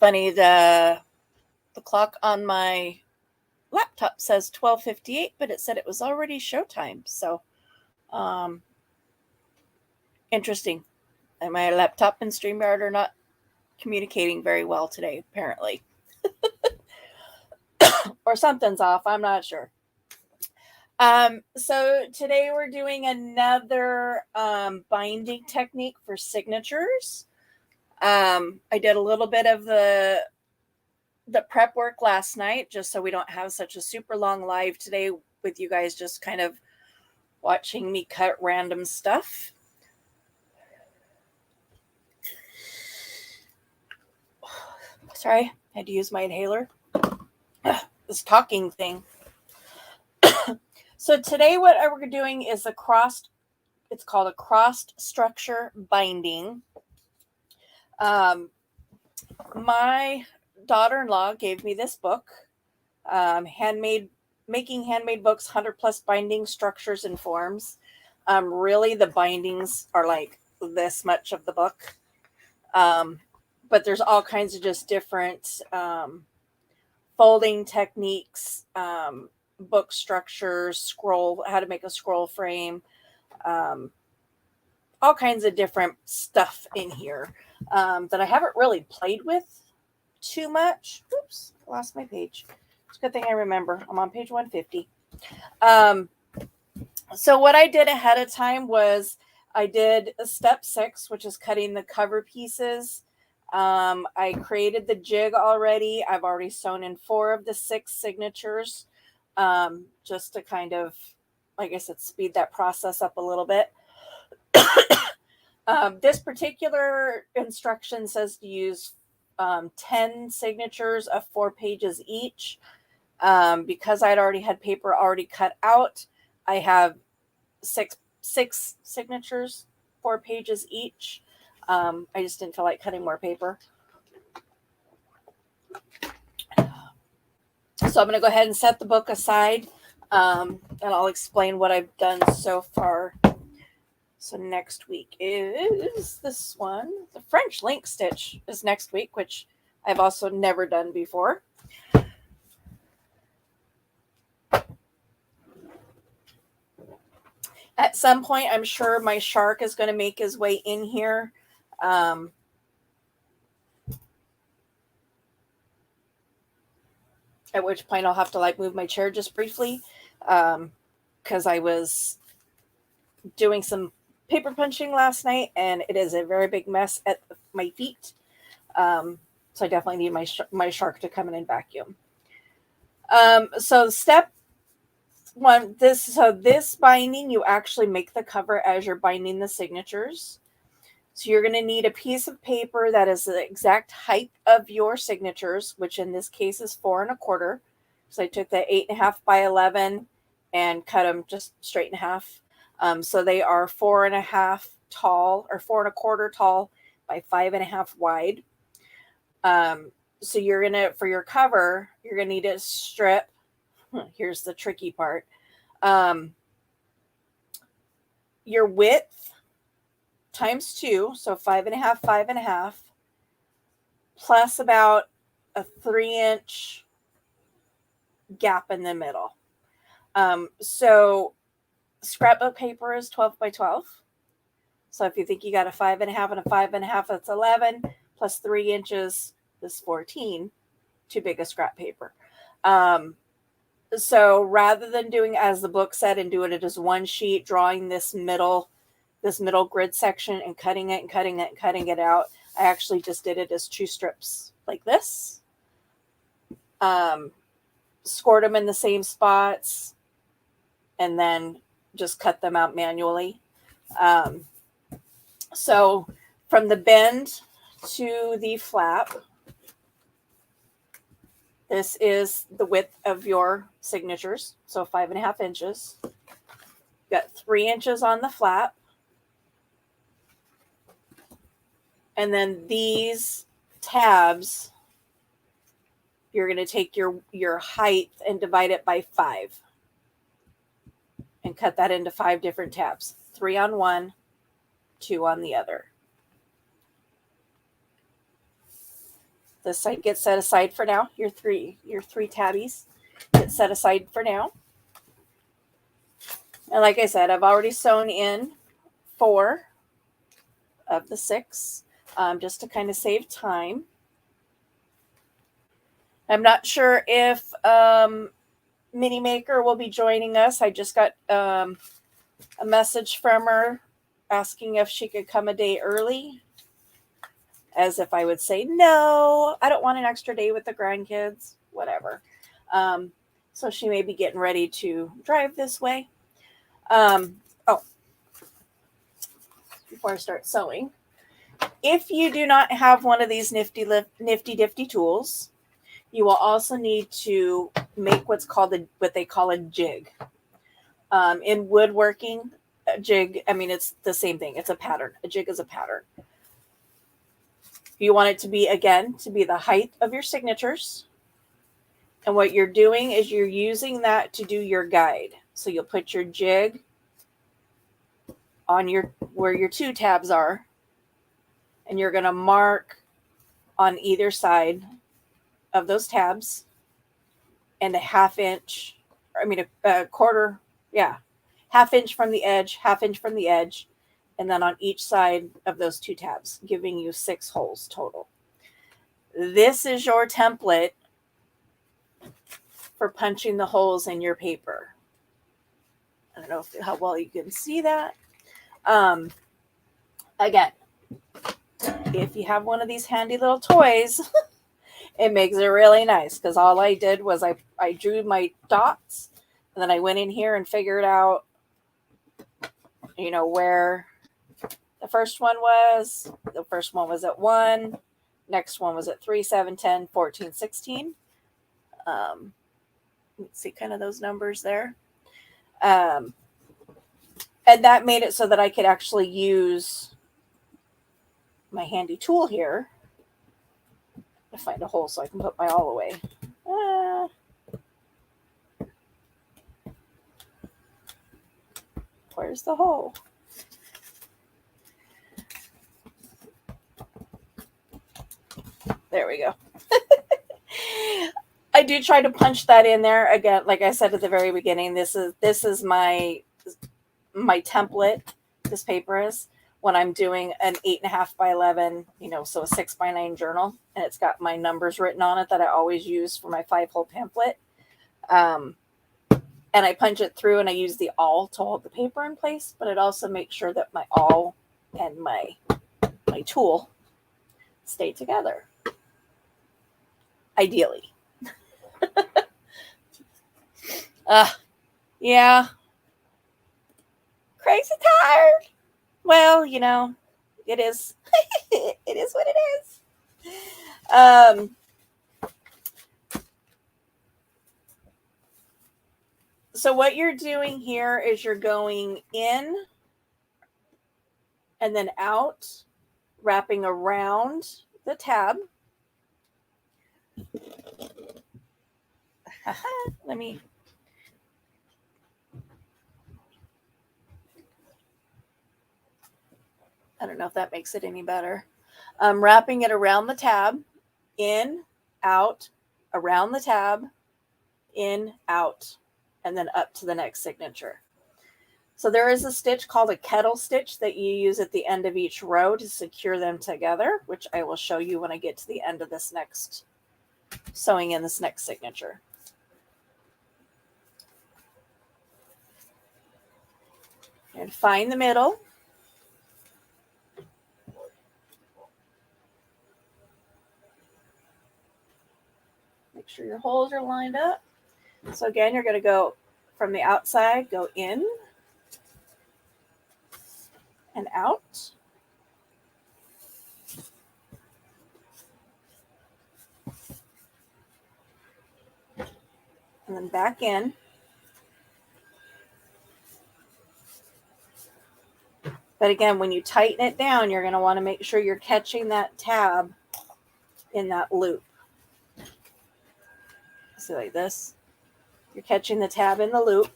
funny. The clock on my laptop says 12:58, but it said it was already showtime. So, um, interesting. And my laptop and StreamYard are not communicating very well today, apparently. Or something's off. I'm not sure. So today we're doing another binding technique for signatures. I did a little bit of the prep work last night, just so we don't have such a super long live today with you guys just kind of watching me cut random stuff. Sorry, I had to use my inhaler. This talking thing. So today what we're doing is it's called a crossed structure binding. My daughter-in-law gave me this book, Making Handmade Books, 100 Plus Binding Structures and Forms. Really, the bindings are like this much of the book. But there's all kinds of just different folding techniques, book structures, how to make a scroll frame, all kinds of different stuff in here that I haven't really played with too much. Oops, I lost my page. It's a good thing I remember. I'm on page 150. So what I did ahead of time was I did step 6, which is cutting the cover pieces. I created the jig already. I've already sewn in 4 of the 6 signatures, just to kind of, like I said, speed that process up a little bit. This particular instruction says to use 10 signatures of 4 pages each. Because I'd already had paper already cut out, I have six signatures, 4 pages each. I just didn't feel like cutting more paper. So I'm going to go ahead and set the book aside, and I'll explain what I've done so far. So next week is this one. The French link stitch is next week, which I've also never done before. At some point, I'm sure my shark is going to make his way in here. At which point I'll have to move my chair just briefly, because I was doing some paper punching last night and it is a very big mess at my feet. So I definitely need my shark to come in and vacuum. So step 1, this binding, you actually make the cover as you're binding the signatures. So you're going to need a piece of paper that is the exact height of your signatures, which in this case is 4 1/4. So I took the 8.5 by 11 and cut them just straight in half. So they are 4.5 tall, or 4 1/4 tall by 5.5 wide. So you're going to, for your cover, you're going to need a strip. Here's the tricky part. Your width times 2, so 5.5, 5.5, plus about a 3-inch gap in the middle. So scrapbook paper is 12 by 12. So if you think you got a 5.5 and a 5.5, that's 11, plus 3 inches is 14. Too big a scrap paper. So rather than doing as the book said and doing it as one sheet, drawing this middle grid section and cutting it and cutting it and cutting it out, I actually just did it as 2 strips like this. Scored them in the same spots and then just cut them out manually. So from the bend to the flap, this is the width of your signatures, so 5.5 inches. You got 3 inches on the flap. And then these tabs, you're going to take your height and divide it by 5. And cut that into 5 different tabs. 3 on one, 2 on the other. this side gets set aside for now. Your three tabbies get set aside for now. And like I said, I've already sewn in 4 of the 6, just to kind of save time. I'm not sure if Mini Maker will be joining us. I just got a message from her asking if she could come a day early, as if I would say, no, I don't want an extra day with the grandkids, whatever. So she may be getting ready to drive this way. Before I start sewing, if you do not have one of these nifty difty tools, you will also need to make what's called what they call a jig. In woodworking, a jig, I mean, it's the same thing. It's a pattern. A jig is a pattern. You want it to be, again, to be the height of your signatures. And what you're doing is you're using that to do your guide. So you'll put your jig on where your 2 tabs are, and you're going to mark on either side of those tabs, and a half inch from the edge, half inch from the edge, and then on each side of those 2 tabs, giving you 6 holes total. This is your template for punching the holes in your paper. I don't know how well you can see that. Again, if you have one of these handy little toys, it makes it really nice, because all I did was I drew my dots, and then I went in here and figured out, where the first one was. The first one was at 1. Next one was at 3, 7, 10, 14, 16. Let's see kind of those numbers there. And that made it so that I could actually use my handy tool here to find a hole so I can put my awl away. Where's the hole? There we go. I do try to punch that in there. Again, like I said at the very beginning, this is my template. This paper is when I'm doing an 8.5 by 11, so a 6 by 9 journal, and it's got my numbers written on it that I always use for my 5-hole pamphlet. And I punch it through, and I use the awl to hold the paper in place, but it also makes sure that my awl and my tool stay together. Ideally. Yeah. Crazy tired. Well, it is. It is what it is. So what you're doing here is you're going in and then out, wrapping around the tab. I don't know if that makes it any better. Wrapping it around the tab, in, out, around the tab, in, out, and then up to the next signature. So there is a stitch called a kettle stitch that you use at the end of each row to secure them together, which I will show you when I get to the end of this next, sewing in this next signature. And find the middle. Make sure your holes are lined up. So again, you're going to go from the outside, go in and out. And then back in. But again, when you tighten it down, you're going to want to make sure you're catching that tab in that loop. So like this. You're catching the tab in the loop.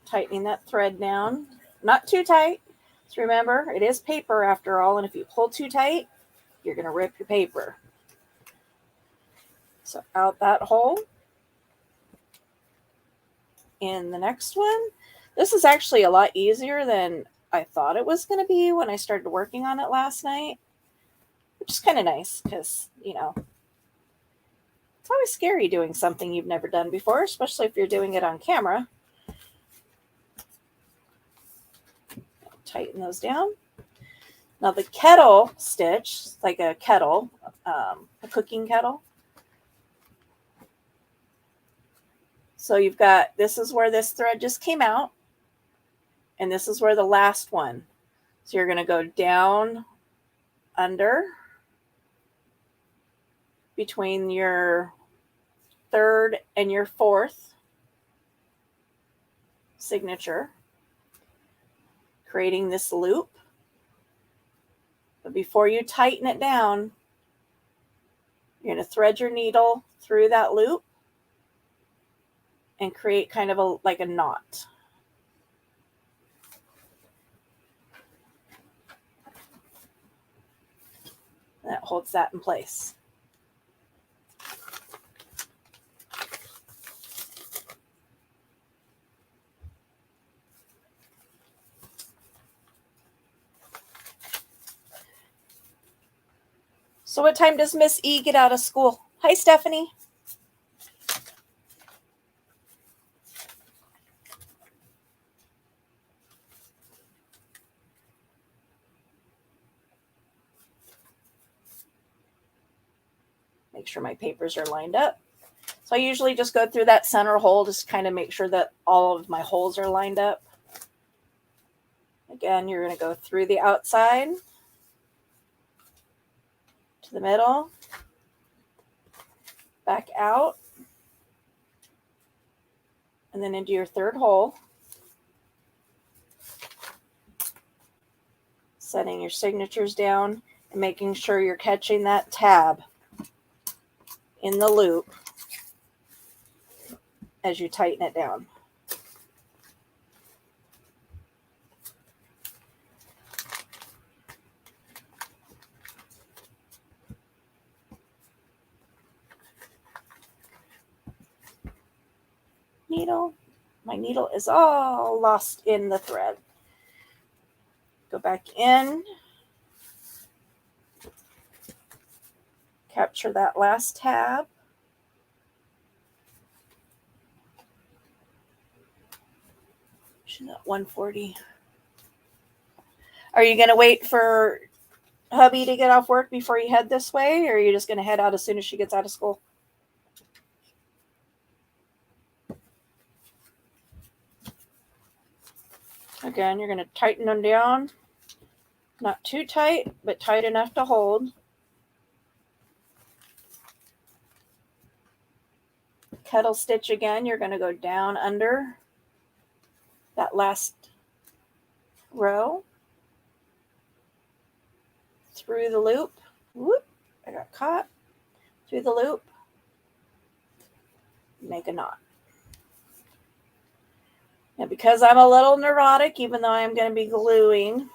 Tightening that thread down. Not too tight. So remember, it is paper after all, and if you pull too tight, you're going to rip your paper. So out that hole. In the next one, this is actually a lot easier than I thought it was going to be when I started working on it last night, which is kind of nice because, you know, it's always scary doing something you've never done before, especially if you're doing it on camera. Tighten those down. Now the kettle stitch, like a kettle, a cooking kettle. So you've got, this is where this thread just came out, and this is where the last one. So you're going to go down, under, between your third and your fourth signature, creating this loop. But before you tighten it down, you're going to thread your needle through that loop and create kind of like a knot. That holds that in place. So what time does Miss E get out of school? Hi, Stephanie. Make sure my papers are lined up. So I usually just go through that center hole, just kind of make sure that all of my holes are lined up. Again, you're going to go through the outside to the middle, back out, and then into your third hole. Setting your signatures down and making sure you're catching that tab in the loop as you tighten it down. Needle. My needle is all lost in the thread. Go back in. Capture that last tab. She's at 140. Are you going to wait for hubby to get off work before you head this way, or are you just going to head out as soon as she gets out of school? Again, you're going to tighten them down. Not too tight, but tight enough to hold. Kettle stitch again. You're going to go down under that last row. Through the loop. Whoop, I got caught. Through the loop. Make a knot. Now, because I'm a little neurotic, even though I'm going to be gluing,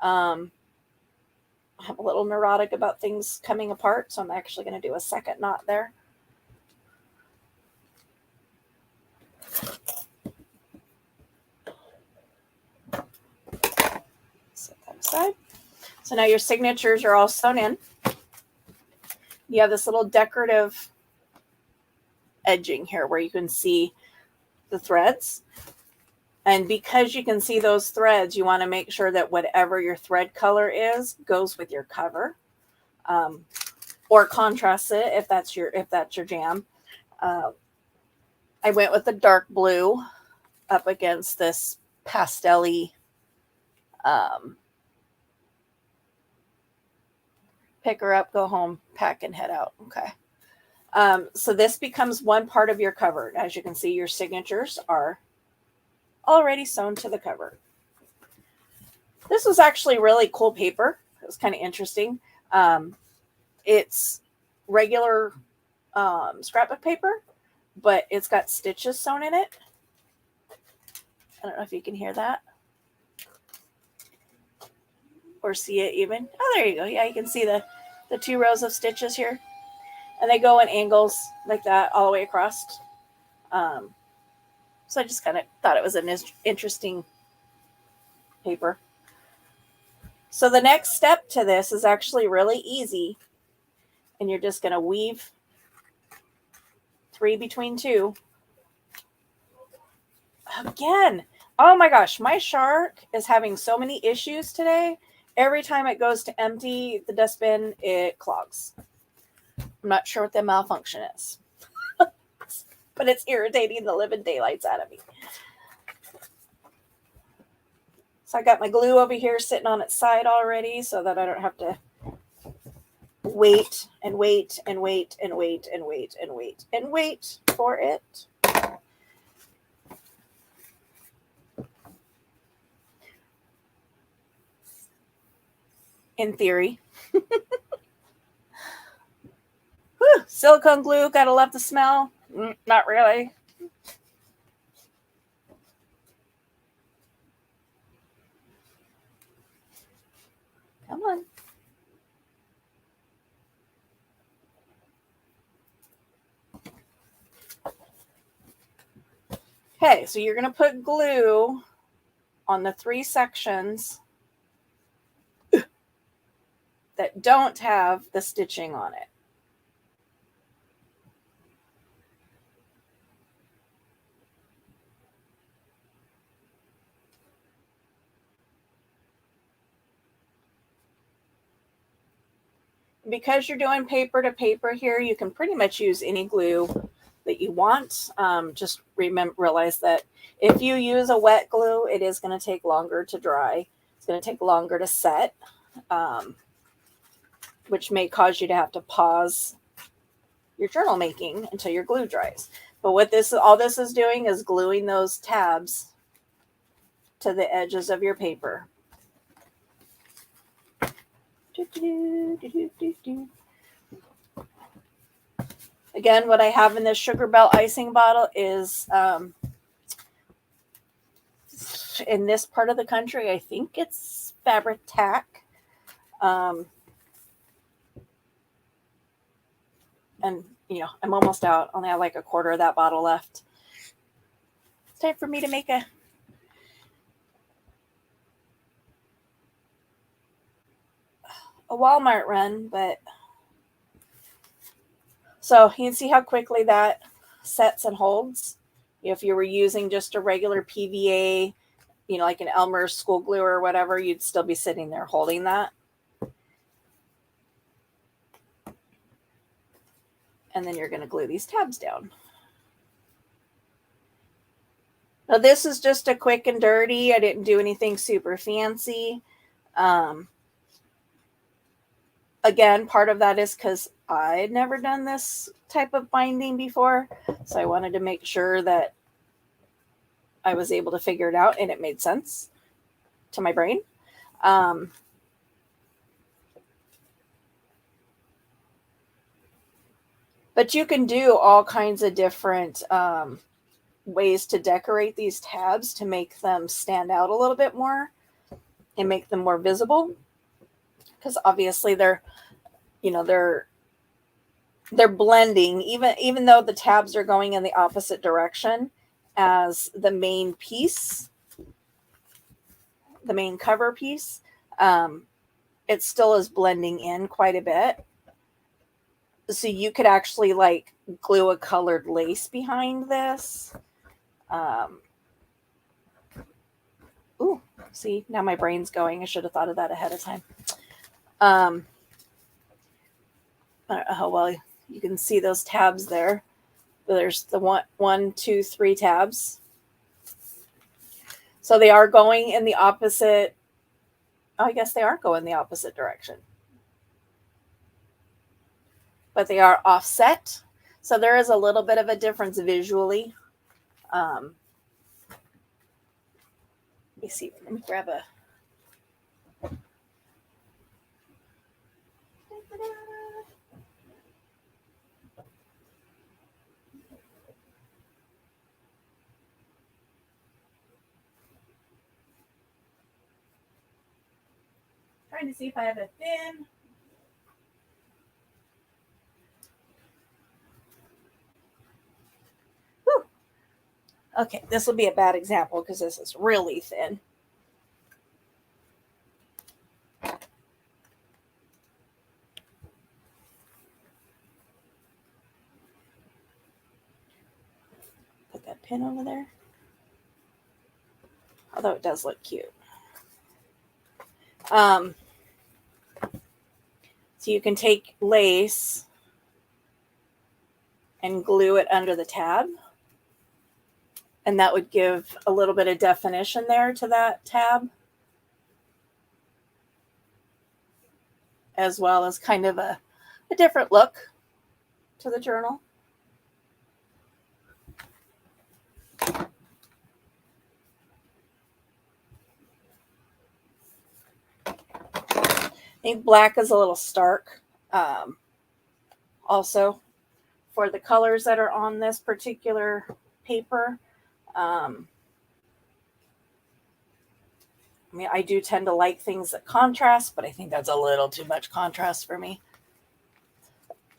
I'm a little neurotic about things coming apart, so I'm actually going to do a second knot there. Set that aside. So now your signatures are all sewn in. You have this little decorative edging here where you can see the threads. And because you can see those threads, you want to make sure that whatever your thread color is goes with your cover, or contrasts it if that's your jam. I went with the dark blue up against this pastel-y pick her up, go home, pack, and head out. Okay. So this becomes one part of your cover. As you can see, your signatures are already sewn to the cover. This was actually really cool paper. It was kind of interesting. It's regular scrapbook paper, but it's got stitches sewn in it. I don't know if you can hear that. or see it even. Oh, there you go. Yeah, you can see the 2 rows of stitches here. And they go in angles like that all the way across. So I just kind of thought it was an interesting paper. So the next step to this is actually really easy. And you're just going to weave 3 between 2. Again, oh my gosh, my shark is having so many issues today. Every time it goes to empty the dustbin, it clogs. I'm not sure what the malfunction is, but it's irritating the living daylights out of me. So I got my glue over here sitting on its side already so that I don't have to wait and wait and wait and wait and wait and wait and wait for it. In theory. Whew, silicone glue, gotta love the smell. Not really. Come on. Okay, so you're gonna put glue on the 3 sections that don't have the stitching on it. Because you're doing paper to paper here, you can pretty much use any glue that you want. Just realize that if you use a wet glue, it is going to take longer to dry. It's going to take longer to set, which may cause you to have to pause your journal making until your glue dries. But what all this is doing is gluing those tabs to the edges of your paper. Again, what I have in this Sugar Bell icing bottle is, in this part of the country, I think it's fabric tack. And, you know, I'm almost out. Only have like a quarter of that bottle left. It's time for me to make a Walmart run, but so you can see how quickly that sets and holds. If you were using just a regular PVA, you know, like an Elmer's school glue or whatever, you'd still be sitting there holding that. And then you're going to glue these tabs down. Now this is just a quick and dirty. I didn't do anything super fancy. Again, part of that is because I had never done this type of binding before. So I wanted to make sure that I was able to figure it out and it made sense to my brain. But you can do all kinds of different ways to decorate these tabs to make them stand out a little bit more and make them more visible. Because obviously they're blending, even though the tabs are going in the opposite direction as the main piece, the main cover piece, it still is blending in quite a bit. So you could actually like glue a colored lace behind this. Ooh, see, now my brain's going. I should have thought of that ahead of time. I don't know how well you can see those tabs there. There's the 1, 2, 3 tabs. So they are going in the opposite. I guess they aren't going the opposite direction. But they are offset. So there is a little bit of a difference visually. Let me see. Let me grab a. trying to see if I have a thin. Whew. Okay, this will be a bad example because this is really thin. Put that pin over there. Although it does look cute. So you can take lace and glue it under the tab. And that would give a little bit of definition there to that tab. As well as kind of a different look to the journal. I think black is a little stark. Also, for the colors that are on this particular paper, I mean, I do tend to like things that contrast, but I think that's a little too much contrast for me.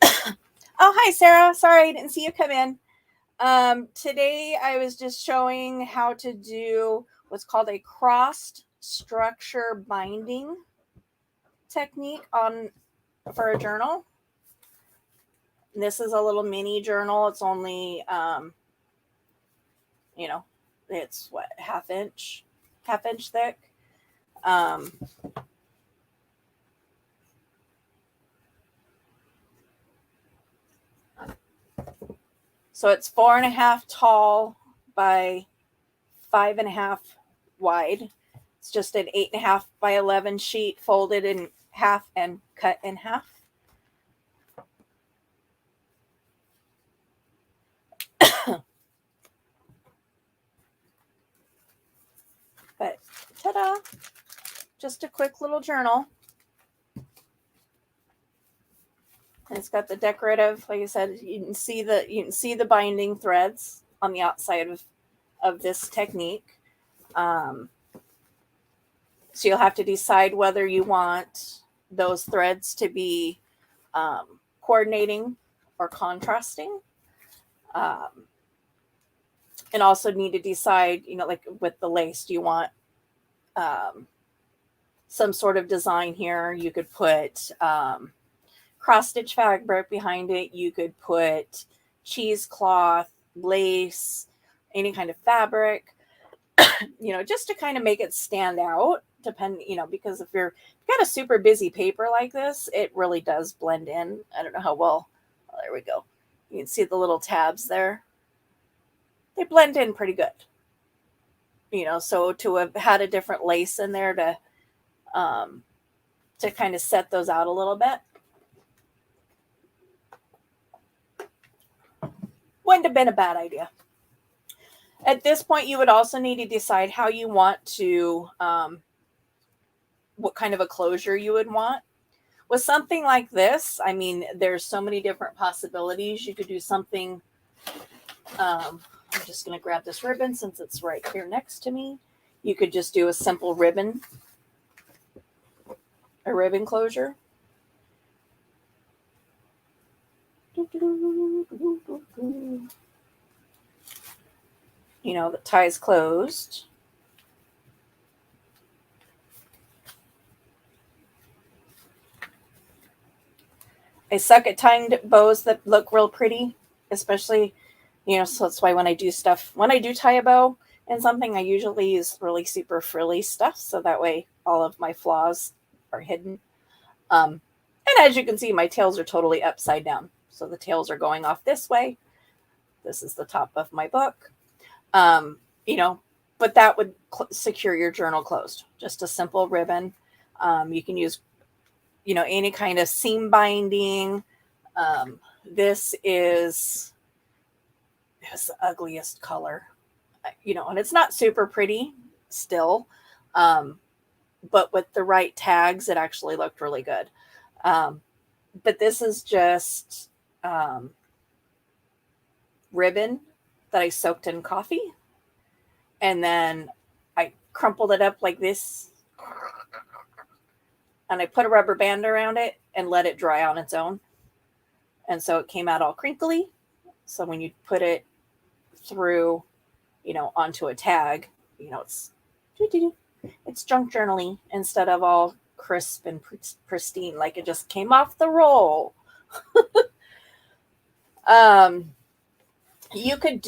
Oh, hi, Sarah. Sorry, I didn't see you come in. Today, I was just showing how to do what's called a crossed structure binding technique for a journal. And this is a little mini journal. It's only, it's what, half inch thick. So it's 4.5 tall by 5.5 wide. It's just an 8.5 by 11 sheet folded in half and cut in half. But ta-da! Just a quick little journal. And it's got the decorative, like I said, you can see the binding threads on the outside of this technique. So you'll have to decide whether you want those threads to be coordinating or contrasting. And also need to decide, like with the lace, do you want some sort of design here? You could put cross-stitch fabric behind it. You could put cheesecloth, lace, any kind of fabric, just to kind of make it stand out. Because if you've got a super busy paper like this, it really does blend in. I don't know how well. Oh, there we go. You can see the little tabs there. They blend in pretty good. So to have had a different lace in there to kind of set those out a little bit wouldn't have been a bad idea. At this point, you would also need to decide how you want to, what kind of a closure you would want. With something like this, I mean, there's so many different possibilities. You could do something, I'm just going to grab this ribbon since it's right here next to me. You could just do a simple ribbon closure. The tie's closed. I suck at tying bows that look real pretty, especially, so that's why when I do tie a bow and something, I usually use really super frilly stuff. So that way all of my flaws are hidden. And as you can see, my tails are totally upside down. So the tails are going off this way. This is the top of my book. But that would secure your journal closed. Just a simple ribbon. You can use, any kind of seam binding. This is the ugliest color, and it's not super pretty still. But with the right tags, it actually looked really good. But this is just ribbon that I soaked in coffee. And then I crumpled it up like this. and I put a rubber band around it and let it dry on its own. And so it came out all crinkly. So when you put it through, onto a tag, it's junk journaling instead of all crisp and pristine, like it just came off the roll. You could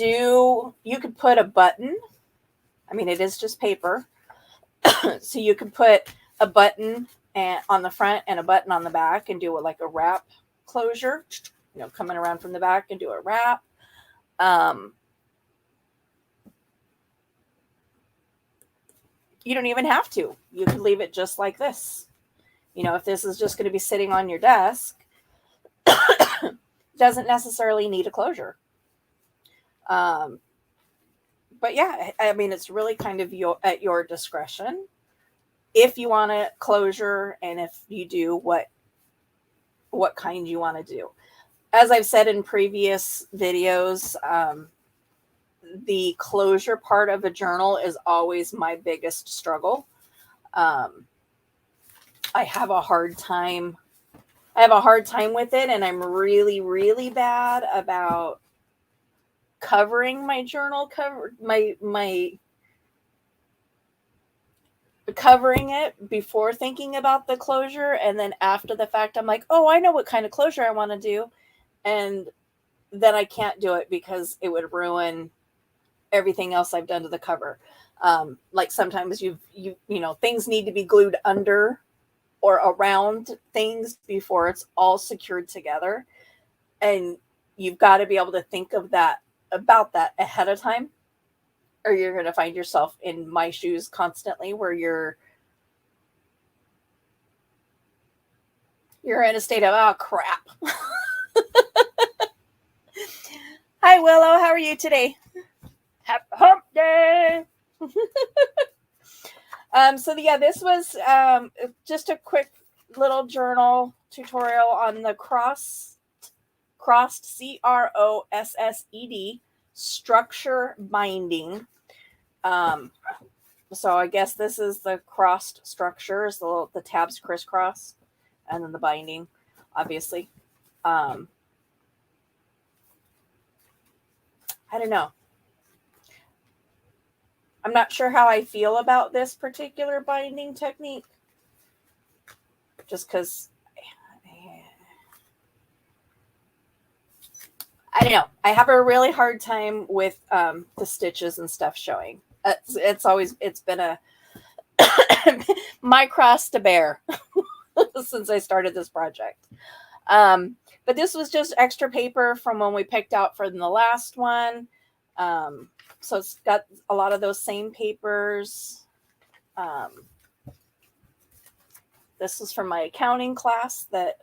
put a button. I mean, it is just paper. So you could put a button on the front and a button on the back and do it like a wrap closure, coming around from the back and do a wrap. You don't even have to. You could leave it just like this. If this is just going to be sitting on your desk, doesn't necessarily need a closure. But yeah, I mean, it's really kind of at your discretion if you want a closure, and if you do, what kind you want to do. As I've said in previous videos, the closure part of a journal is always my biggest struggle. I have a hard time with it, and I'm really, really bad about covering my journal covering it before thinking about the closure, and then after the fact I'm like, oh, I know what kind of closure I want to do, and then I can't do it because it would ruin everything else I've done to the cover. Like sometimes things need to be glued under or around things before it's all secured together, and you've got to be able to think about that ahead of time, or you're going to find yourself in my shoes constantly, where you're in a state of, oh crap. Hi Willow, how are you today? Happy hump day. So yeah, this was just a quick little journal tutorial on the crossed CROSSED structure binding. So I guess this is the crossed structures, the tabs crisscross, and then the binding, obviously. I don't know. I'm not sure how I feel about this particular binding technique, just because I don't know. I have a really hard time with the stitches and stuff showing. It's been my cross to bear since I started this project. But this was just extra paper from when we picked out for the last one. So it's got a lot of those same papers. This is from my accounting class that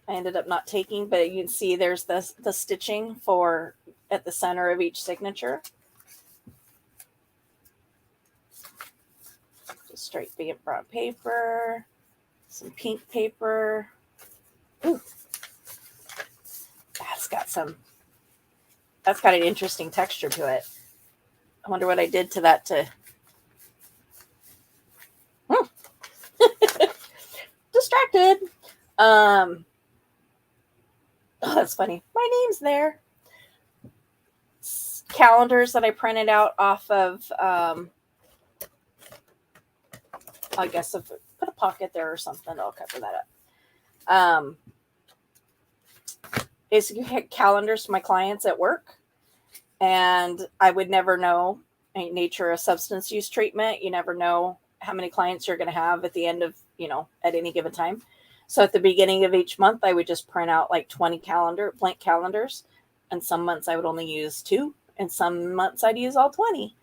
I ended up not taking, but you can see there's the stitching for at the center of each signature. Just straight brown paper, some pink paper. Ooh. That's got an interesting texture to it. I wonder what I did to that distracted. Oh, that's funny. My name's there. Calendars that I printed out off of, I guess if put a pocket there or something, I'll cover that up. Basically calendars for my clients at work. And I would never know nature of substance use treatment. You never know how many clients you're going to have at the end of, at any given time. So at the beginning of each month, I would just print out like 20 blank calendars. And some months I would only use 2. And some months I'd use all 20.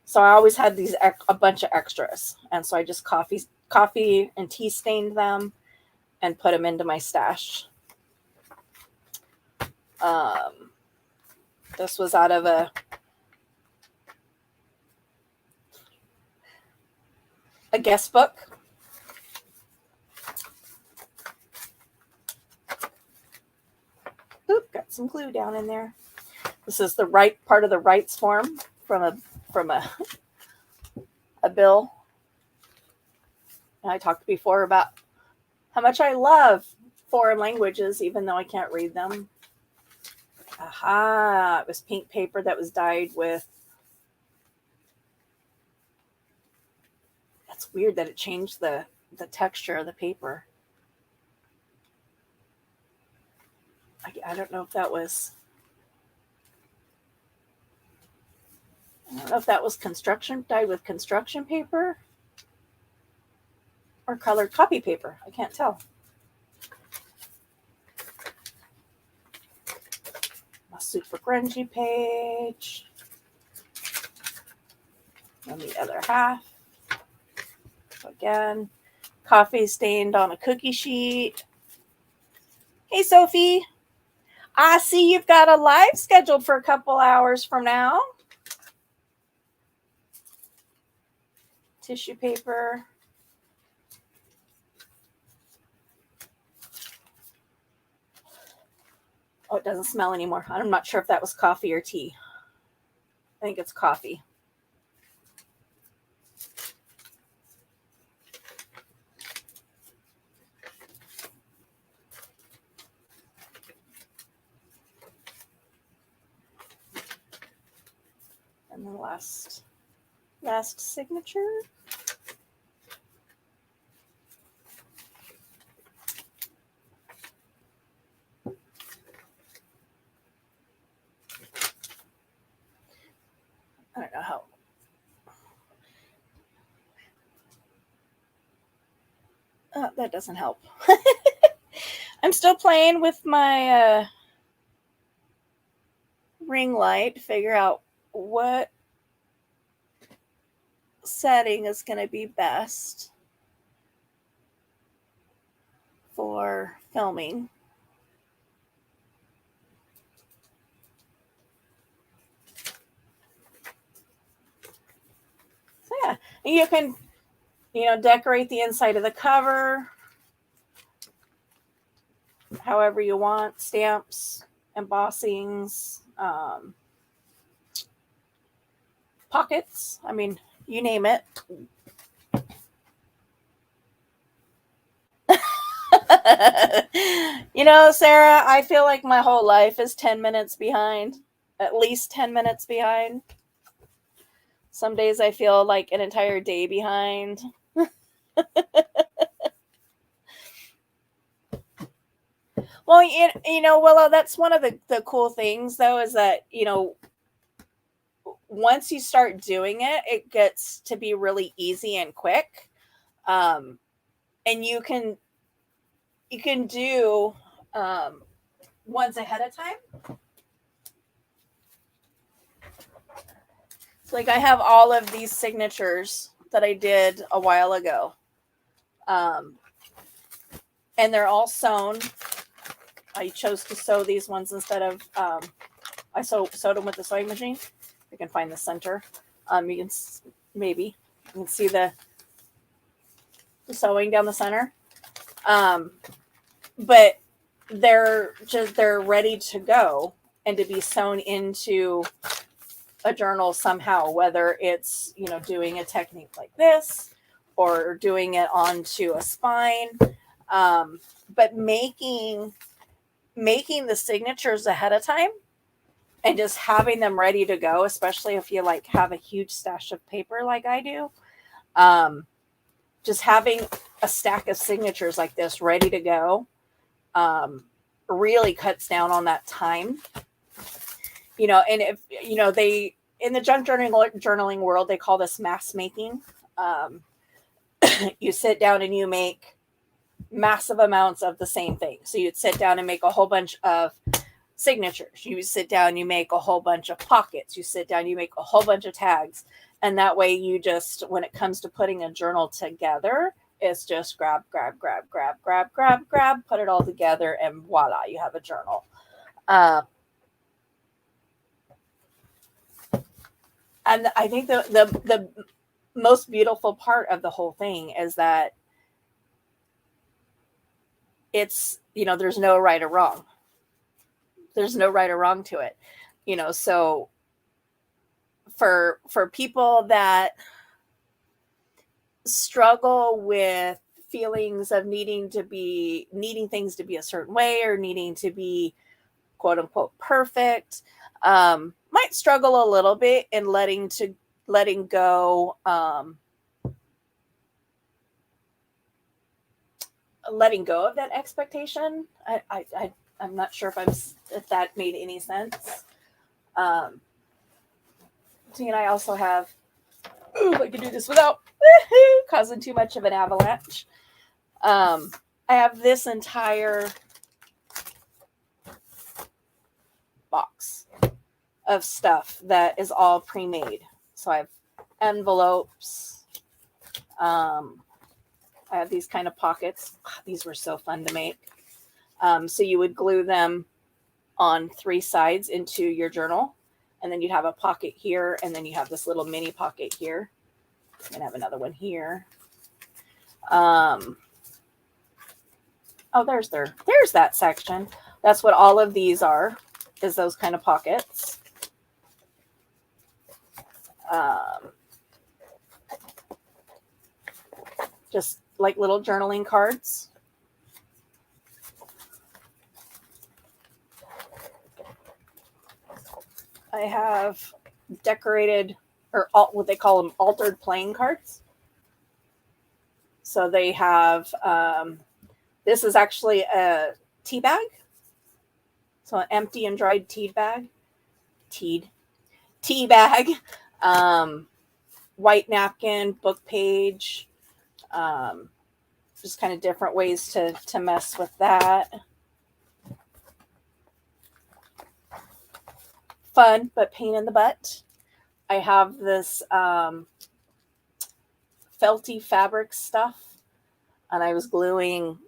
So I always had a bunch of extras. And so I just coffee and tea stained them and put them into my stash. This was out of a guest book. Oop, got some glue down in there. This is the part of the rights form from a bill. And I talked before about how much I love foreign languages, even though I can't read them. Aha, it was pink paper that was dyed with. That's weird that it changed the texture of the paper. I don't know if that was. I don't know if that was construction dyed with construction paper or colored copy paper. I can't tell. My super grungy page. And the other half. Again, coffee stained on a cookie sheet. Hey, Sophie. I see you've got a live scheduled for a couple hours from now. Tissue paper. Oh, it doesn't smell anymore. I'm not sure if that was coffee or tea. I think it's coffee. And the last signature. I don't know how. That doesn't help. I'm still playing with my ring light to figure out what setting is going to be best for filming. So yeah, you can, decorate the inside of the cover however you want. Stamps, embossings, pockets. I mean, you name it. Sarah, I feel like my whole life is 10 minutes behind. At least 10 minutes behind. Some days I feel like an entire day behind. Well, Willow, that's one of the cool things, though, is that, once you start doing it, it gets to be really easy and quick. And you can do ones ahead of time. So, like, I have all of these signatures that I did a while ago. And they're all sewn. I chose to sew these ones instead of, I sewed them with the sewing machine. You can find the center. You can see the sewing down the center. But they're ready to go and to be sewn into a journal somehow, whether it's, doing a technique like this or doing it onto a spine. But making the signatures ahead of time and just having them ready to go, especially if you like have a huge stash of paper like I do, just having a stack of signatures like this ready to go really cuts down on that time. And if they, in the junk journaling world, they call this mass making. You sit down and you make massive amounts of the same thing. So you'd sit down and make a whole bunch of signatures. You sit down, you make a whole bunch of pockets. You sit down, you make a whole bunch of tags. And that way you just, when it comes to putting a journal together, it's just grab, put it all together, and voila, you have a journal. And I think the most beautiful part of the whole thing is that it's, there's no right or wrong. There's no right or wrong to it. So for people that struggle with feelings of needing things to be a certain way, or needing to be quote unquote perfect, might struggle a little bit in letting go, letting go of that expectation. I'm not sure if that made any sense. See, and I also have, I can do this without causing too much of an avalanche. I have this entire box of stuff that is all pre-made. So I have envelopes. I have these kind of pockets. These were so fun to make. So you would glue them on 3 sides into your journal, and then you'd have a pocket here, and then you have this little mini pocket here. I'm gonna have another one here. Oh, there's that section. That's what all of these are, is those kind of pockets. Just like little journaling cards. I have decorated, or what they call them, altered playing cards. So they have, this is actually a tea bag. So an empty and dried tea bag. Tea bag. White napkin, book page. Just kind of different ways to mess with that. Fun, but pain in the butt. I have this felty fabric stuff, and I was gluing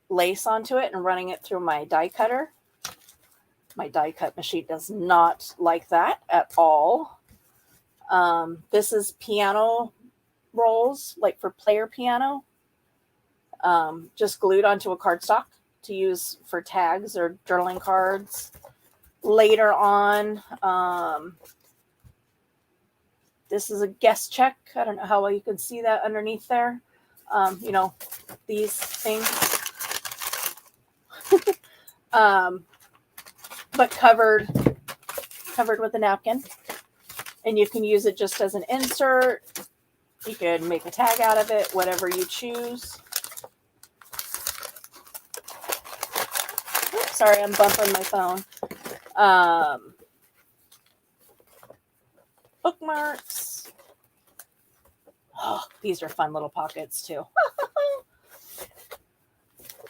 lace onto it and running it through my die cutter. My die cut machine does not like that at all. This is piano rolls, like for player piano, just glued onto a cardstock to use for tags or journaling cards. Later on, this is a guest check. I don't know how well you can see that underneath there. These things. But covered with a napkin. And you can use it just as an insert. You could make a tag out of it, whatever you choose. Oops, sorry, I'm bumping my phone. Bookmarks. Oh, these are fun little pockets too.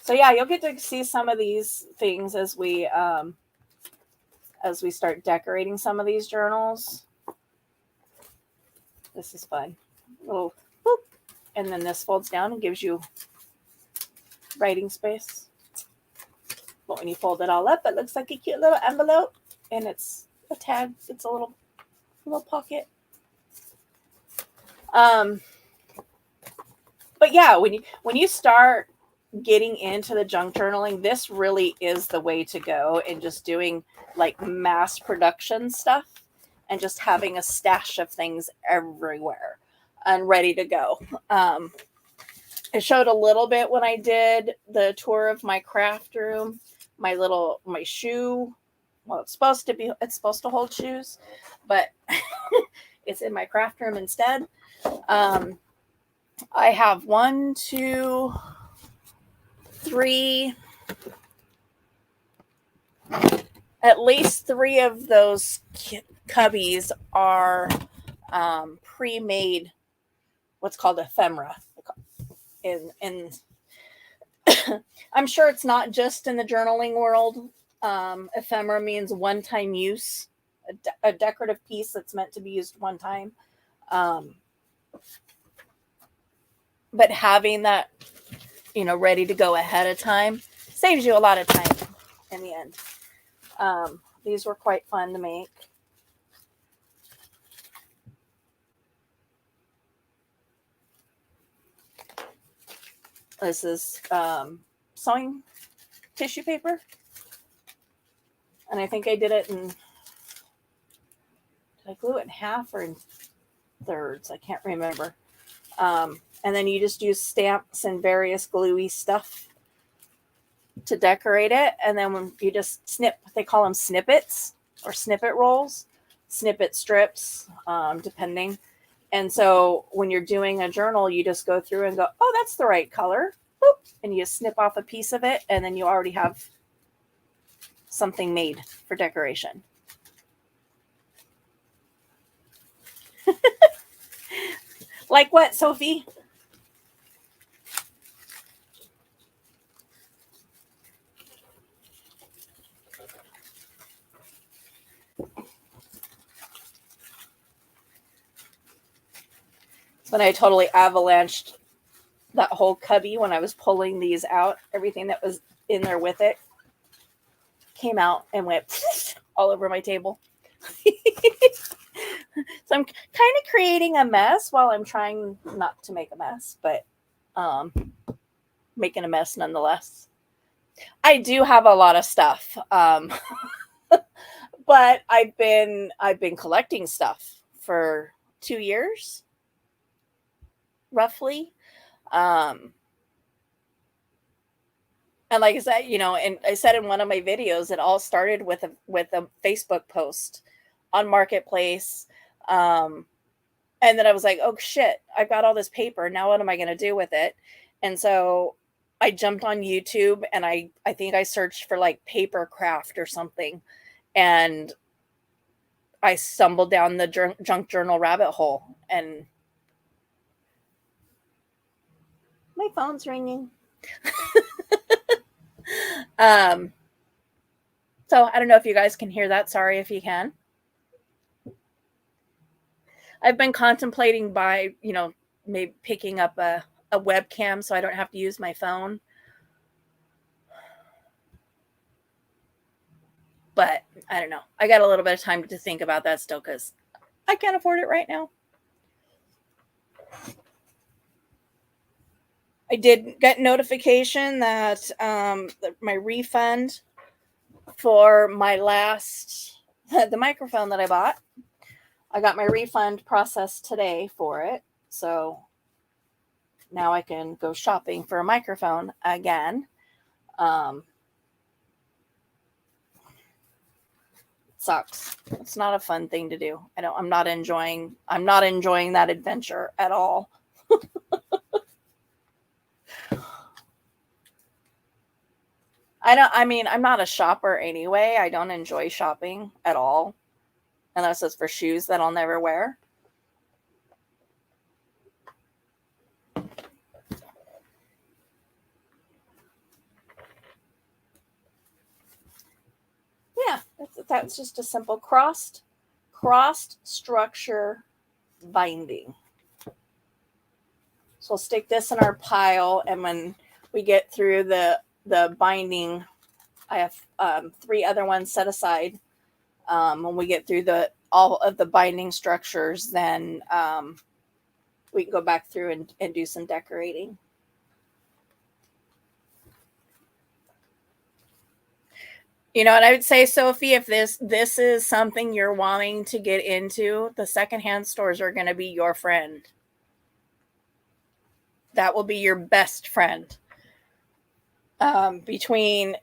So yeah, you'll get to see some of these things as we start decorating some of these journals. This is fun. Little boop, and then this folds down and gives you writing space. But when you fold it all up, it looks like a cute little envelope, and it's a tag. It's a little pocket. But yeah, when you start getting into the junk journaling, this really is the way to go, and just doing like mass production stuff and just having a stash of things everywhere and ready to go. I showed a little bit when I did the tour of my craft room, my shoe. Well, it's supposed to hold shoes, but it's in my craft room instead. I have 1, 2, 3, at least 3 of those cubbies are pre-made, what's called ephemera. And I'm sure it's not just in the journaling world. Ephemera means one-time use, a decorative piece that's meant to be used one time. But having that, ready to go ahead of time saves you a lot of time in the end. These were quite fun to make. This is sewing tissue paper. And I think I did it did I glue it in half or in thirds? I can't remember. And then you just use stamps and various gluey stuff to decorate it. And then when you just snip, they call them snippets or snippet rolls, snippet strips, depending. And so when you're doing a journal, you just go through and go, oh, that's the right color. Boop, and you snip off a piece of it, and then you already have something made for decoration. Like what, Sophie? When I totally avalanched that whole cubby when I was pulling these out, everything that was in there with it came out and went all over my table. So I'm kind of creating a mess while I'm trying not to make a mess, but making a mess nonetheless. I do have a lot of stuff, but I've been collecting stuff for 2 years, roughly. And like I said, and I said in one of my videos, it all started with a Facebook post on Marketplace. And then I was like, oh shit, I've got all this paper. Now what am I going to do with it? And so I jumped on YouTube and I think I searched for like paper craft or something. And I stumbled down the junk journal rabbit hole, and my phone's ringing. So I don't know if you guys can hear that. Sorry if you can. I've been contemplating maybe picking up a webcam so I don't have to use my phone. But I don't know. I got a little bit of time to think about that still because I can't afford it right now. I did get notification that my refund for my the microphone that I bought, I got my refund processed today for it. So now I can go shopping for a microphone again. Sucks. It's not a fun thing to do. I'm not enjoying that adventure at all. I'm not a shopper anyway. I don't enjoy shopping at all. Unless it's for shoes that I'll never wear. Yeah, that's just a simple crossed structure binding. So we'll stick this in our pile, and when we get through the binding, I have 3 other ones set aside. When we get through all of the binding structures, then we can go back through and do some decorating. And I would say, Sophie, if this is something you're wanting to get into, the secondhand stores are going to be your friend. That will be your best friend. Between,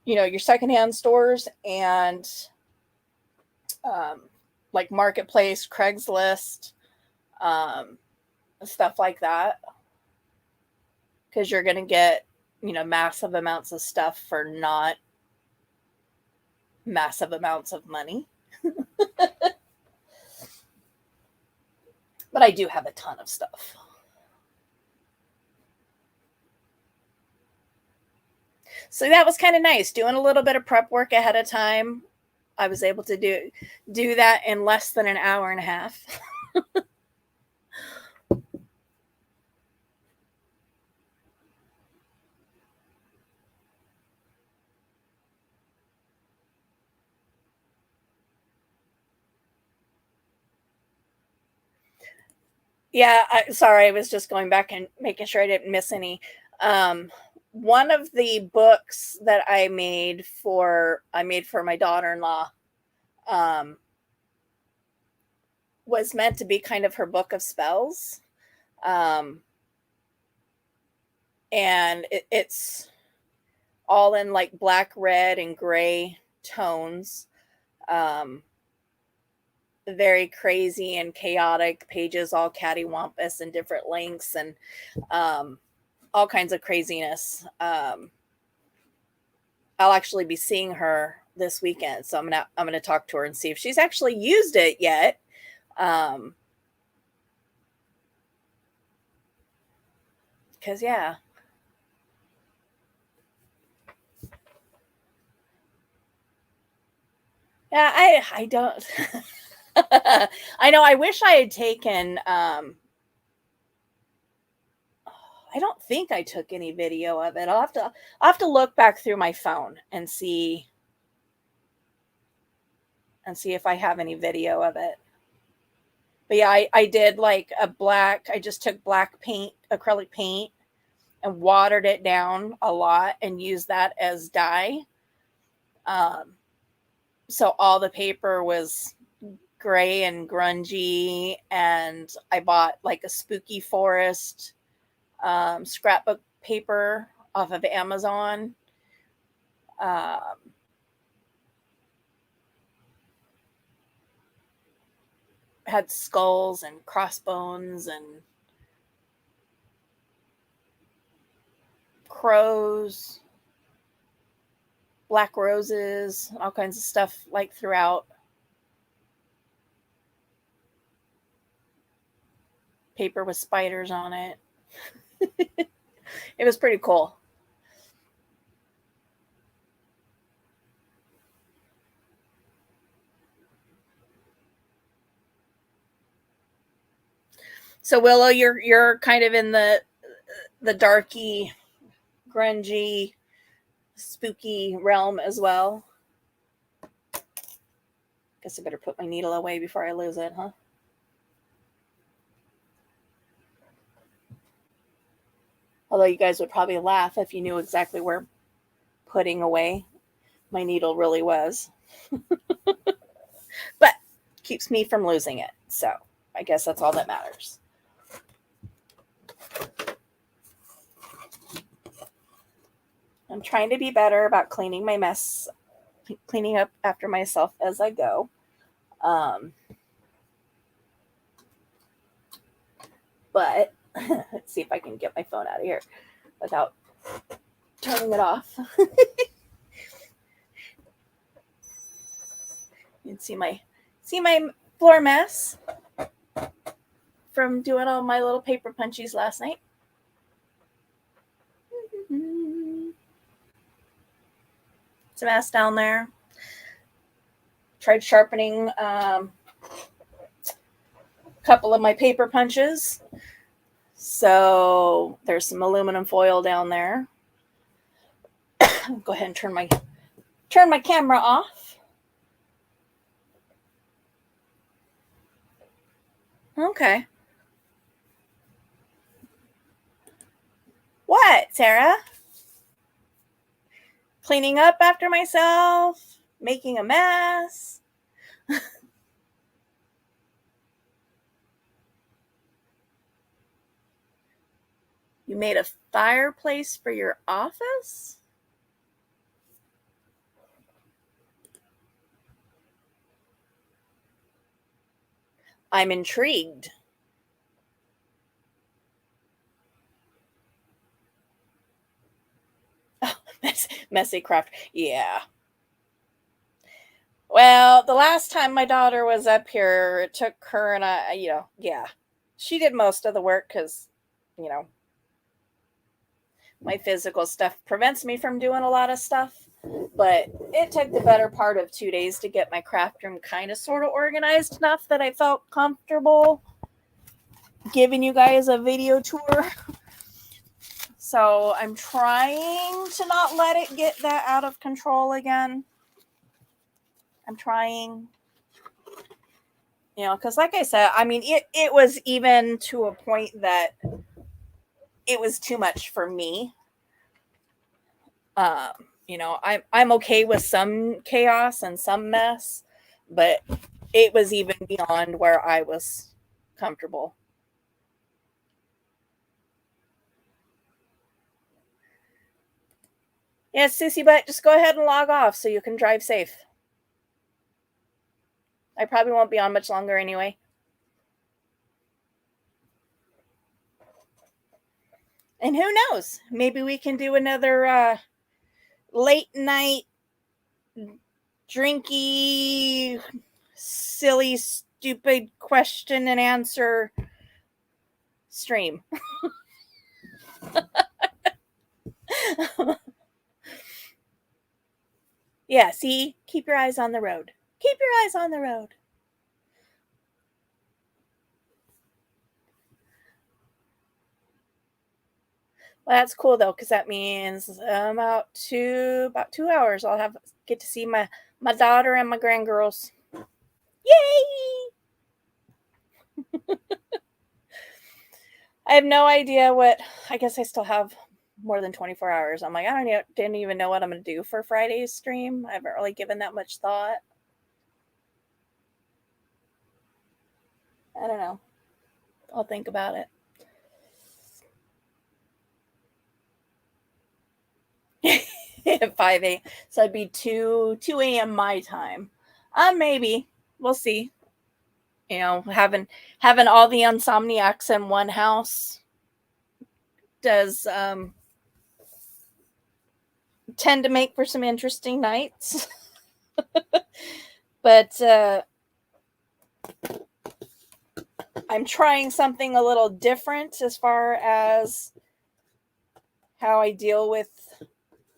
your secondhand stores and like Marketplace, Craigslist, stuff like that. Because you're going to get, massive amounts of stuff for not massive amounts of money. But I do have a ton of stuff. So that was kind of nice. Doing a little bit of prep work ahead of time. I was able to do that in less than an hour and a half. Yeah, sorry, I was just going back and making sure I didn't miss any. One of the books that I made for my daughter-in-law was meant to be kind of her book of spells. Um, and it's all in like black, red, and gray tones. Um, very crazy and chaotic pages, all cattywampus and different lengths, and all kinds of craziness. I'll actually be seeing her this weekend, so I'm gonna talk to her and see if she's actually used it yet. Because yeah, I don't. I know. I wish I had taken. I don't think I took any video of it. I'll have to look back through my phone and see if I have any video of it. But yeah, I did like a black. I just took black paint, acrylic paint, and watered it down a lot and used that as dye. Um, so all the paper was gray and grungy, and I bought like a spooky forest scrapbook paper off of Amazon. Um, had skulls and crossbones and crows, black roses, all kinds of stuff like throughout. Paper with spiders on it. It was pretty cool. So Willow, you're kind of in the darky, grungy, spooky realm as well. Guess I better put my needle away before I lose it, huh? Although you guys would probably laugh if you knew exactly where putting away my needle really was. But keeps me from losing it. So I guess that's all that matters. I'm trying to be better about cleaning my mess, cleaning up after myself as I go. But let's see if I can get my phone out of here without turning it off. You can see my floor mess from doing all my little paper punchies last night. It's a mess down there. Tried sharpening a couple of my paper punches. So there's some aluminum foil down there. Go ahead and turn my camera off. Okay. What, Sarah? Cleaning up after myself, making a mess. You made a fireplace for your office? I'm intrigued. Oh, messy craft. Yeah. Well, the last time my daughter was up here, it took her and I, yeah. She did most of the work because, you know, my physical stuff prevents me from doing a lot of stuff. But it took the better part of 2 days to get my craft room kind of sort of organized enough that I felt comfortable giving you guys a video tour. So I'm trying to not let it get that out of control again. I'm trying, because like I said, I mean, it was even to a point that it was too much for me. I'm okay with some chaos and some mess, but it was even beyond where I was comfortable. Yes, Sissy, but just go ahead and log off so you can drive safe. I probably won't be on much longer anyway. And who knows? Maybe we can do another late night drinky, silly, stupid question and answer stream. Yeah, see? Keep your eyes on the road. Keep your eyes on the road. Well, that's cool though, because that means about 2 hours I'll get to see my daughter and my grandgirls. Yay! I have no idea what. I guess I still have more than 24 hours. I'm like, didn't even know what I'm going to do for Friday's stream. I haven't really given that much thought. I don't know. I'll think about it. 5 a.m. So it'd be 2 a.m. my time. Maybe. We'll see. You know, having all the insomniacs in one house does tend to make for some interesting nights. But I'm trying something a little different as far as how I deal with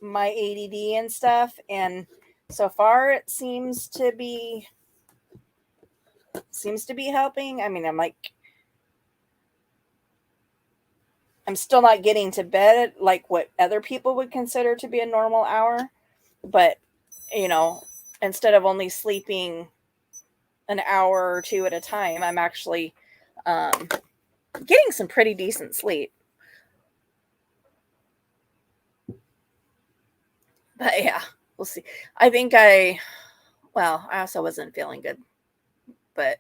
my ADD and stuff, and so far it seems to be helping. I mean, I'm still not getting to bed like what other people would consider to be a normal hour, but you know, instead of only sleeping an hour or two at a time, I'm actually getting some pretty decent sleep. But yeah, we'll see. I also wasn't feeling good, but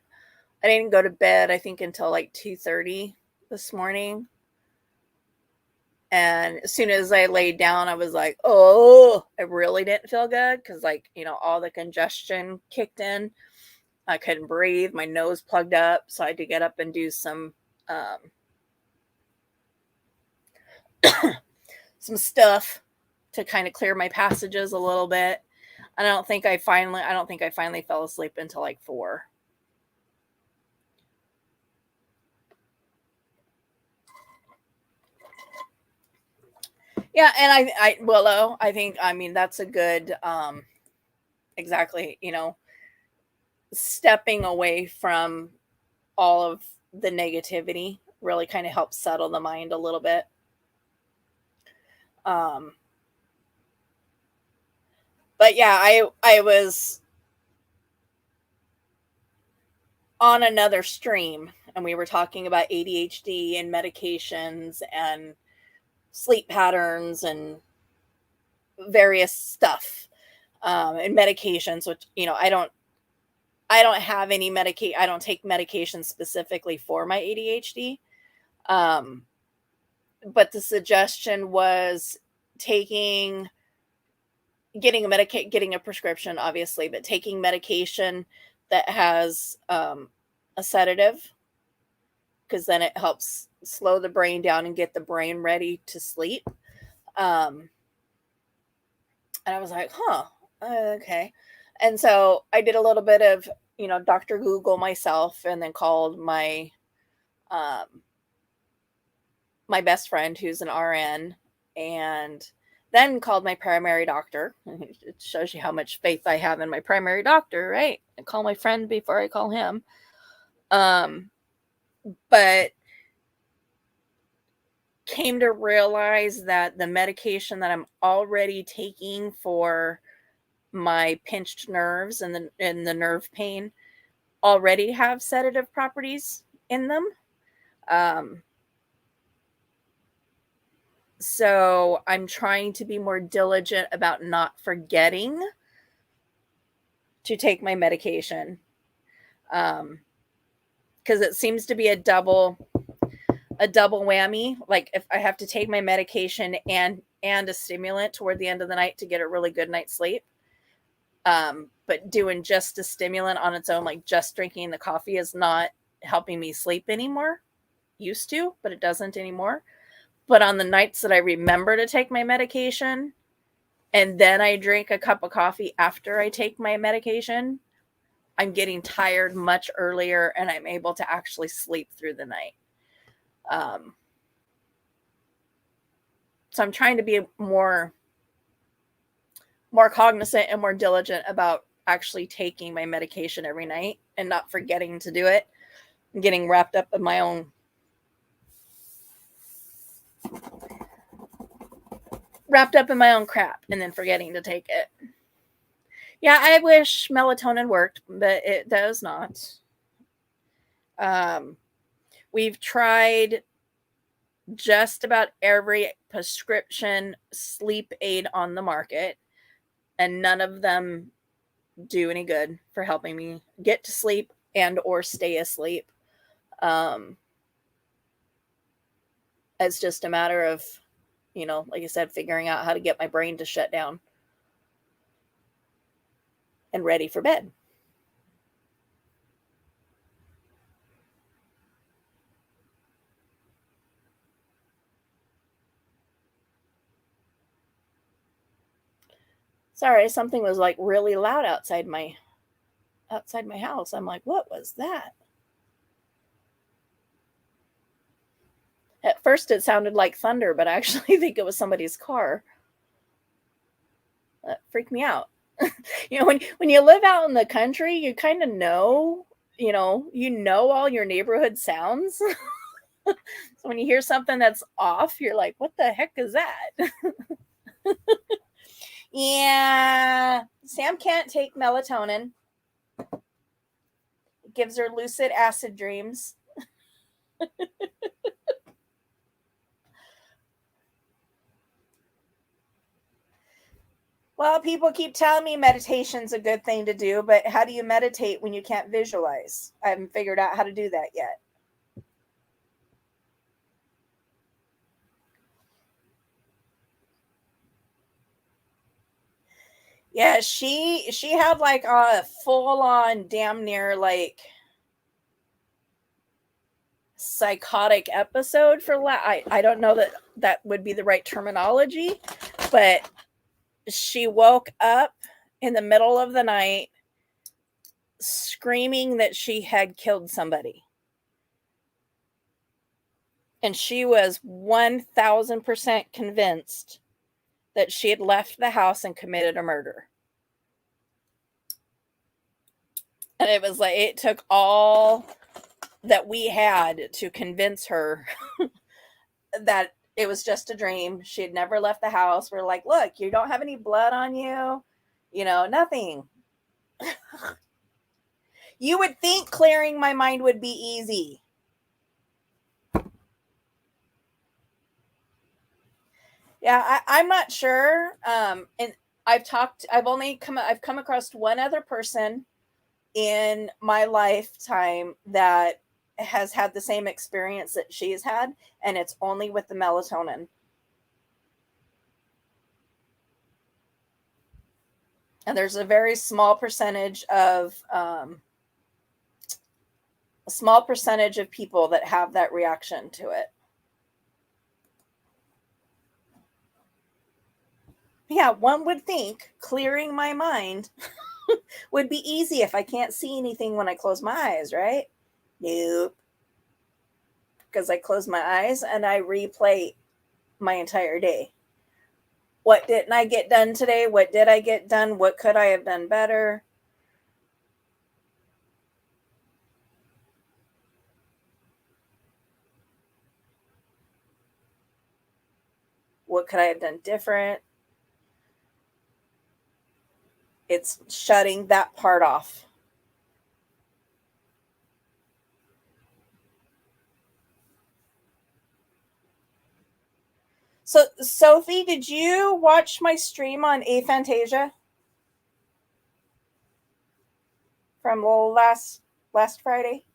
I didn't go to bed, I think, until like 2:30 this morning. And as soon as I laid down, I was like, oh, I really didn't feel good because, like, you know, all the congestion kicked in. I couldn't breathe. My nose plugged up. So I had to get up and do some stuff to kind of clear my passages a little bit. And I don't think I finally fell asleep until like 4. Yeah, and I think, I mean, that's a good exactly, you know, stepping away from all of the negativity really kind of helps settle the mind a little bit. But yeah, I was on another stream and we were talking about ADHD and medications and sleep patterns and various stuff, and medications, which, you know, I don't have any I don't take medication specifically for my ADHD. But the suggestion was getting a prescription, obviously, but taking medication that has a sedative, because then it helps slow the brain down and get the brain ready to sleep. And I was like, okay. And so I did a little bit of, you know, Dr. Google myself, and then called my my best friend who's an RN, and then called my primary doctor. It shows you how much faith I have in my primary doctor, right? I call my friend before I call him. But came to realize that the medication that I'm already taking for my pinched nerves and the nerve pain already have sedative properties in them. So I'm trying to be more diligent about not forgetting to take my medication. Because it seems to be a double a double whammy. Like if I have to take my medication and a stimulant toward the end of the night to get a really good night's sleep. But doing just a stimulant on its own, like just drinking the coffee, is not helping me sleep anymore. Used to, but it doesn't anymore. But on the nights that I remember to take my medication and then I drink a cup of coffee after I take my medication, I'm getting tired much earlier and I'm able to actually sleep through the night. So I'm trying to be more cognizant and more diligent about actually taking my medication every night and not forgetting to do it and getting wrapped up in my own crap and then forgetting to take it. Yeah, I wish melatonin worked, but it does not. We've tried just about every prescription sleep aid on the market, and none of them do any good for helping me get to sleep and or stay asleep. It's just a matter of, like I said, figuring out how to get my brain to shut down and ready for bed. Sorry, something was like really loud outside my house. I'm like, what was that? At first it sounded like thunder, but I actually think it was somebody's car. That freaked me out. When you live out in the country, you kind of know, all your neighborhood sounds. So when you hear something that's off, you're like, what the heck is that? Yeah, Sam can't take melatonin. It gives her lucid acid dreams. Well, people keep telling me meditation's a good thing to do, but how do you meditate when you can't visualize? I haven't figured out how to do that yet. Yeah, she had like a full on damn near like psychotic episode for I don't know that would be the right terminology, but she woke up in the middle of the night screaming that she had killed somebody. And she was 1000% convinced that she had left the house and committed a murder. And it was like, it took all that we had to convince her that it was just a dream. She had never left the house. We're like, look, you don't have any blood on you, nothing. You would think clearing my mind would be easy. Yeah, I'm not sure. And I've come across one other person in my lifetime that has had the same experience that she's had, and it's only with the melatonin. And there's a very small percentage of people that have that reaction to it. Yeah, one would think clearing my mind would be easy if I can't see anything when I close my eyes, right? Nope. Because I close my eyes and I replay my entire day. What didn't I get done today? What did I get done? What could I have done better? What could I have done different? It's shutting that part off. So, Sophie, did you watch my stream on Aphantasia from last Friday?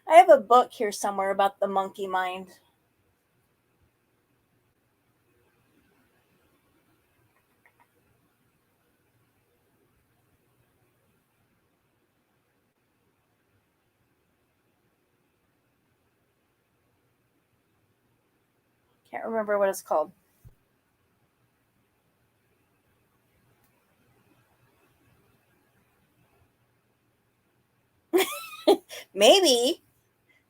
I have a book here somewhere about the monkey mind. Can't remember what it's called. Maybe.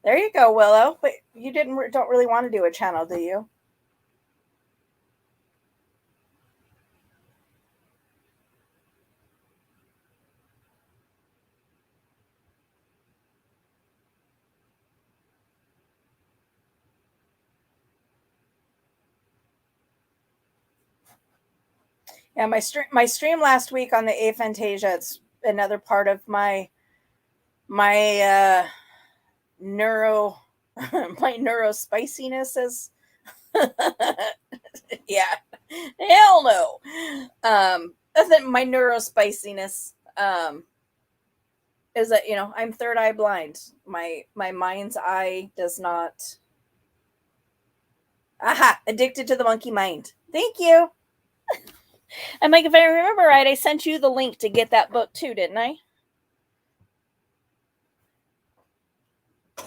There you go, Willow. But you don't really want to do a channel, do you? Yeah, my stream last week on the aphantasia. It's another part of my neuro my neuro spiciness is yeah, hell no. I think my neuro spiciness is that I'm third eye blind. My mind's eye does not. Aha, addicted to the monkey mind. Thank you. I'm like, if I remember right, I sent you the link to get that book too, didn't I?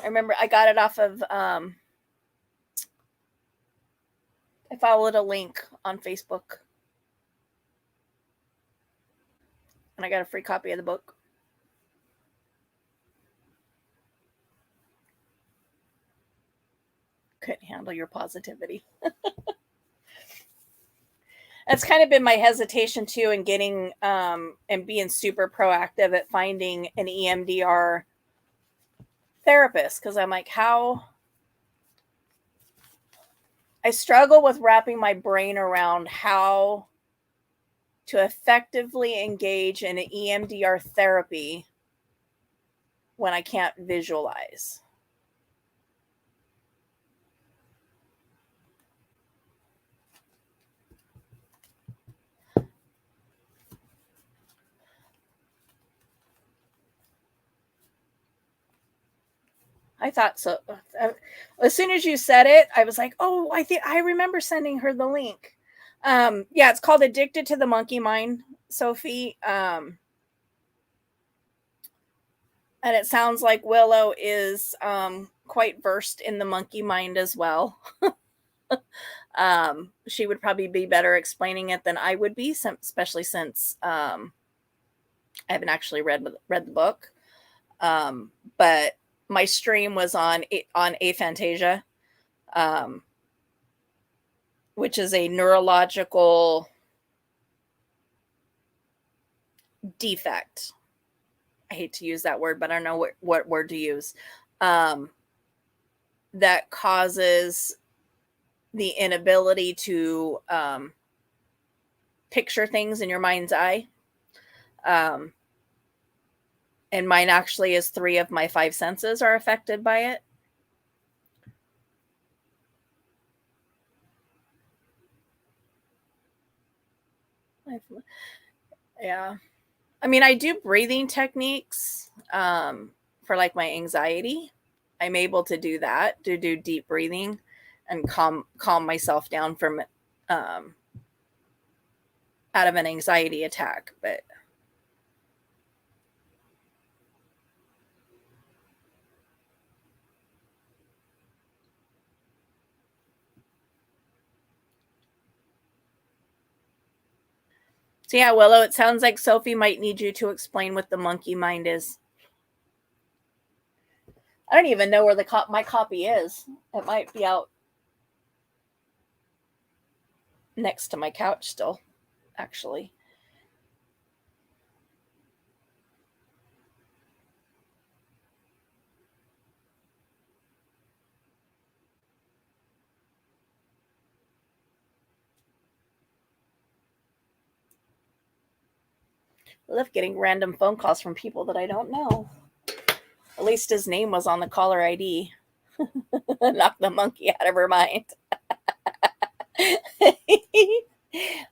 I remember I got it off of I followed a link on Facebook and I got a free copy of the book. Couldn't handle your positivity. That's kind of been my hesitation too in getting and being super proactive at finding an EMDR therapist, because I'm like, how I struggle with wrapping my brain around how to effectively engage in an EMDR therapy when I can't visualize. I thought so. As soon as you said it, I was like, oh, I think I remember sending her the link. Yeah, it's called Addicted to the Monkey Mind, Sophie. And it sounds like Willow is quite versed in the monkey mind as well. She would probably be better explaining it than I would be, especially since I haven't actually read the book. But my stream was on aphantasia, which is a neurological defect. I hate to use that word, but I don't know what word to use. That causes the inability to picture things in your mind's eye. And mine actually is 3 of my 5 senses are affected by it. Yeah. I mean, I do breathing techniques for like my anxiety. I'm able to do that, to do deep breathing and calm myself down from out of an anxiety attack. But so yeah, Willow, it sounds like Sophie might need you to explain what the monkey mind is. I don't even know where my copy is. It might be out next to my couch still, actually. I love getting random phone calls from people that I don't know. At least his name was on the caller ID. Knock the monkey out of her mind.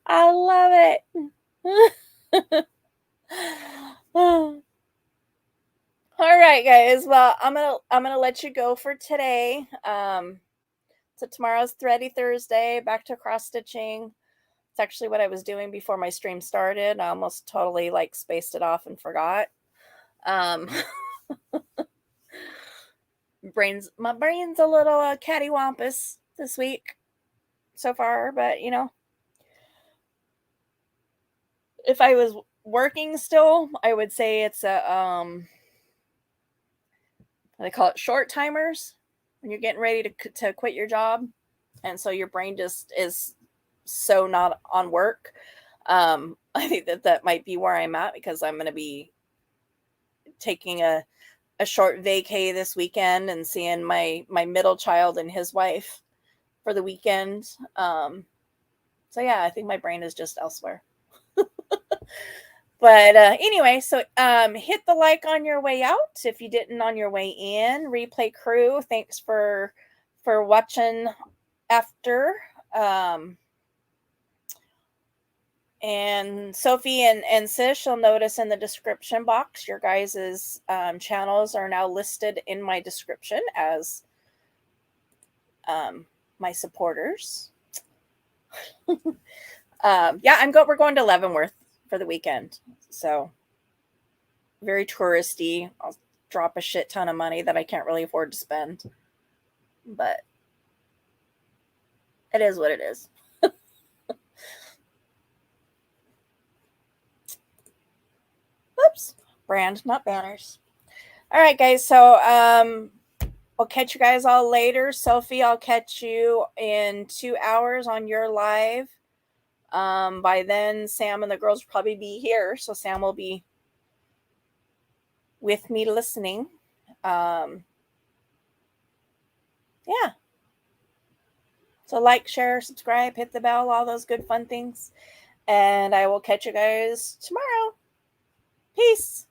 I love it. All right, guys. Well, I'm gonna let you go for today. So tomorrow's Thready Thursday. Back to cross stitching. It's actually what I was doing before my stream started. I almost totally like spaced it off and forgot. Um, my brain's a little cattywampus this week so far, but if I was working still, I would say it's a they call it short timers when you're getting ready to quit your job, and so your brain just is so not on work. I think that might be where I'm at because I'm going to be taking a short vacay this weekend and seeing my middle child and his wife for the weekend. So yeah, I think my brain is just elsewhere. But anyway, so hit the like on your way out if you didn't on your way in. Replay crew, thanks for watching after. And Sophie and Sis, you'll notice in the description box, your guys' channels are now listed in my description as my supporters. Yeah, we're going to Leavenworth for the weekend. So very touristy. I'll drop a shit ton of money that I can't really afford to spend. But it is what it is. Oops. Brand, not banners. All right, guys. So I'll catch you guys all later. Sophie, I'll catch you in 2 hours on your live. By then, Sam and the girls will probably be here. So Sam will be with me listening. Yeah. So like, share, subscribe, hit the bell, all those good fun things. And I will catch you guys tomorrow. Peace.